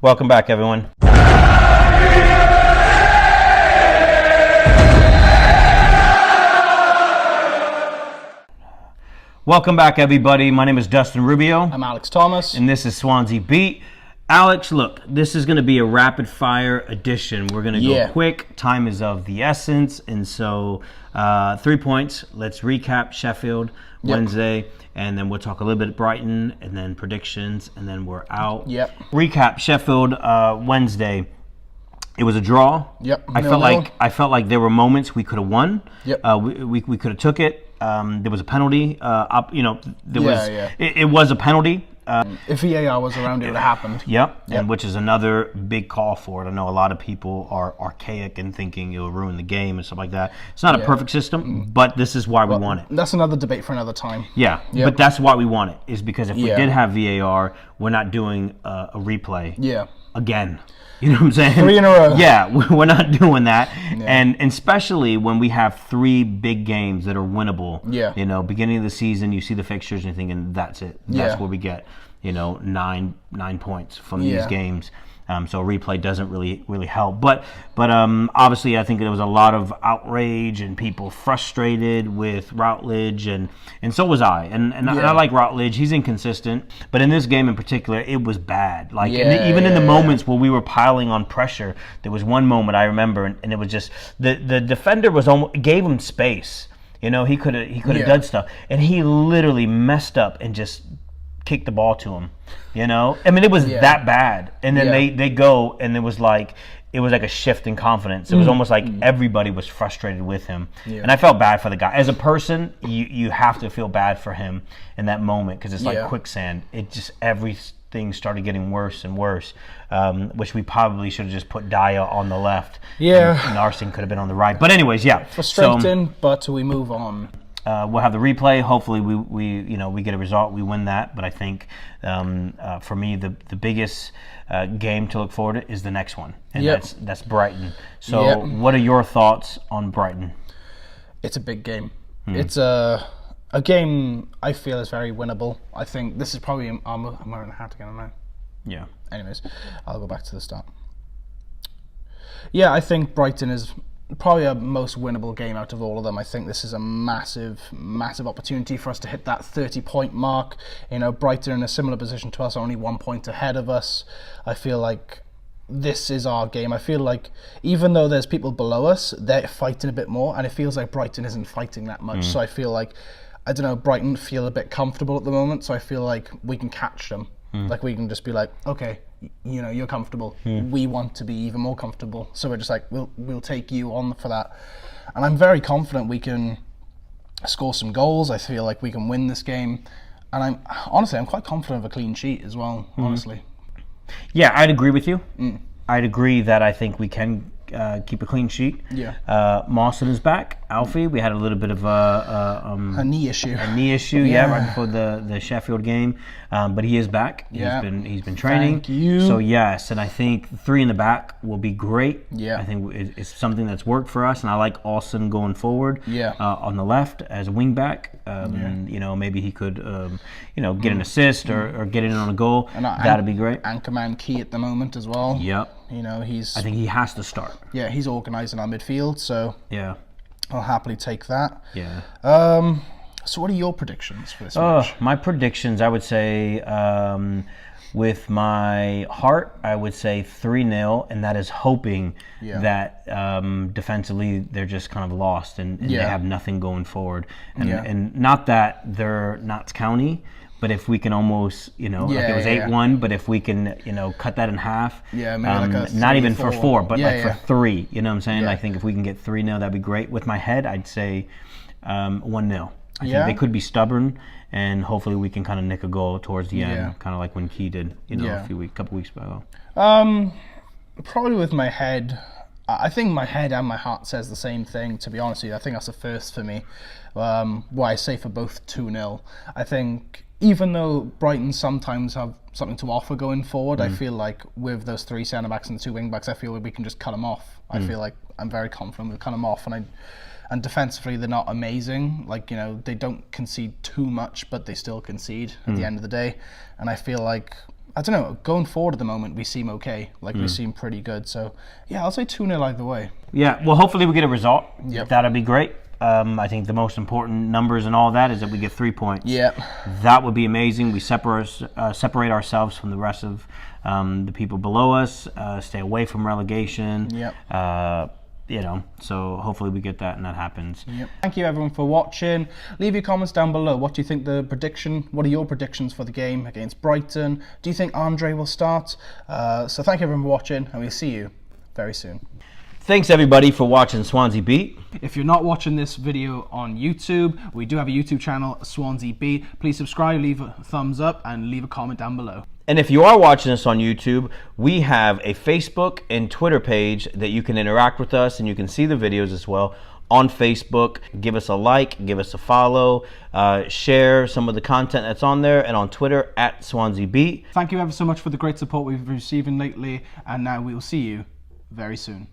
Welcome back, everyone. Welcome back, everybody. My name is Dustin Rubio. I'm Alex Thomas. And this is Swansea Beat. Alex, look, this is going to be a rapid-fire edition. We're going to go quick. Time is of the essence. And so 3 points. Let's recap Sheffield Wednesday. And then we'll talk a little bit Brighton, and then predictions, and then we're out. Recap Sheffield Wednesday. It was a draw. I felt like there were moments we could have won. We could have took it. There was a penalty. It was a penalty. If VAR was around, it would have happened. And which is another big call for it. I know a lot of people are archaic and thinking it will ruin the game and stuff like that. It's not a perfect system, but this is why we want it. That's another debate for another time. But that's why we want it, is because if we did have VAR, we're not doing a replay again. You know what I'm saying? 3 in a row. We're not doing that. And especially when we have 3 big games that are winnable. You know, beginning of the season, you see the fixtures and you're thinking, that's it. That's where we get, 9 points from these games. So a replay doesn't really help. But obviously, I think there was a lot of outrage and people frustrated with Routledge, and so was I. And I like Routledge. He's inconsistent. But in this game in particular, it was bad. Like even in the moments where we were piling on pressure, there was one moment I remember, and it was just the defender gave him space. He could have done stuff, and he literally messed up and just kick the ball to him, I mean, it was that bad. And then they go, and it was like a shift in confidence. It was almost like everybody was frustrated with him, and I felt bad for the guy. As a person, you have to feel bad for him in that moment, because it's like quicksand. It just, everything started getting worse and worse, which we probably should have just put Dyer on the left. And Narsing could have been on the right. But anyways, frustrating, but we move on. We'll have the replay. Hopefully, we get a result. We win that. But I think for me, the biggest game to look forward to is the next one, and that's Brighton. So, what are your thoughts on Brighton? It's a big game. It's a game I feel is very winnable. I think this is probably I'm wearing a hat again now. Anyways, I'll go back to the start. I think Brighton is probably a most winnable game out of all of them. I think this is a massive opportunity for us to hit that 30-point mark. Brighton in a similar position to us, only 1 point ahead of us. I feel like this is our game. I feel like even though there's people below us, they're fighting a bit more, and it feels like Brighton isn't fighting that much. So I feel like, I don't know, Brighton feel a bit comfortable at the moment, so I feel like we can catch them. Like, we can just be like, okay, you're comfortable. We want to be even more comfortable. So we're just like, we'll take you on for that. And I'm very confident we can score some goals. I feel like we can win this game. And I'm quite confident of a clean sheet as well, honestly. Yeah, I'd agree with you. I'd agree that I think we can keep a clean sheet. Mawson is back. Alfie, we had a little bit of a knee issue. Right before the Sheffield game, but he is back. He's been training. Thank you. So yes, and I think 3 in the back will be great. I think it's something that's worked for us, and I like Austin going forward. On the left as a wing back. Maybe he could get an assist or get in on a goal. That'd be great. Anchorman key at the moment as well. I think he has to start. He's organising our midfield, so I'll happily take that. So what are your predictions for this match? My predictions, I would say, with my heart, I would say 3-0, and that is hoping that defensively they're just kind of lost and they have nothing going forward. And not that they're Notts County, but if we can almost, like it was 8-1, but if we can, cut that in half, maybe like a 3, not even for 4, but like for 3, you know what I'm saying? I think if we can get 3-0, that'd be great. With my head, I'd say 1-0. I think they could be stubborn, and hopefully we can kind of nick a goal towards the end, kind of like when Key did, a couple weeks ago. Probably with my head, I think my head and my heart says the same thing, to be honest with you. I think that's a first for me, where I say for both 2-0. I think even though Brighton sometimes have something to offer going forward, I feel like with those 3 centre-backs and the 2 wing-backs, I feel like we can just cut them off. I feel like I'm very confident we'll cut them off, and defensively they're not amazing. Like, they don't concede too much, but they still concede at the end of the day. And I feel like I don't know, going forward at the moment, we seem okay. Like, we seem pretty good. So, yeah, I'll say 2-0 either way. Yeah, well, hopefully we get a result. Yep. That'd be great. I think the most important numbers and all that is that we get 3 points. Yeah. That would be amazing. We separate ourselves from the rest of the people below us, stay away from relegation. Yep. So hopefully we get that and that happens. Yep. Thank you everyone for watching. Leave your comments down below. What do you think what are your predictions for the game against Brighton? Do you think Andre will start? So thank you everyone for watching, and we'll see you very soon. Thanks everybody for watching Swansea Beat. If you're not watching this video on YouTube, we do have a YouTube channel, Swansea Beat. Please subscribe, leave a thumbs up, and leave a comment down below. And if you are watching us on YouTube, we have a Facebook and Twitter page that you can interact with us, and you can see the videos as well on Facebook. Give us a like, give us a follow, share some of the content that's on there, and on Twitter at Swansea Beat. Thank you ever so much for the great support we've been receiving lately, and now we will see you very soon.